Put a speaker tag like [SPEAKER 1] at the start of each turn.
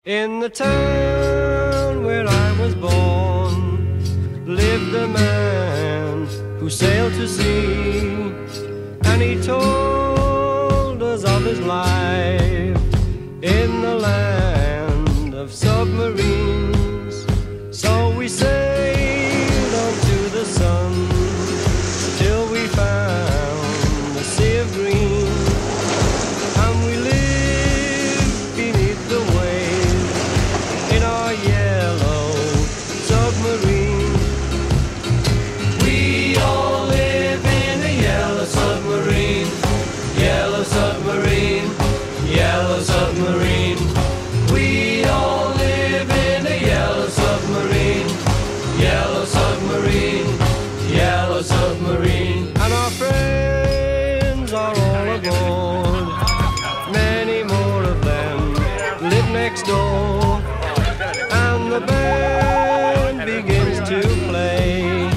[SPEAKER 1] In the town where I was born lived a man who sailed to sea, and he told us of his life in the land of submarines. So we sailed on to the sun till we found the sea of green, and we lived beneath the waves in our yellow submarine. We all live in a yellow submarine, yellow submarine, yellow submarine. We all live in a yellow submarine, yellow submarine, yellow submarine. And our friends are all aboard, many more of them live next door, and the band begins to play.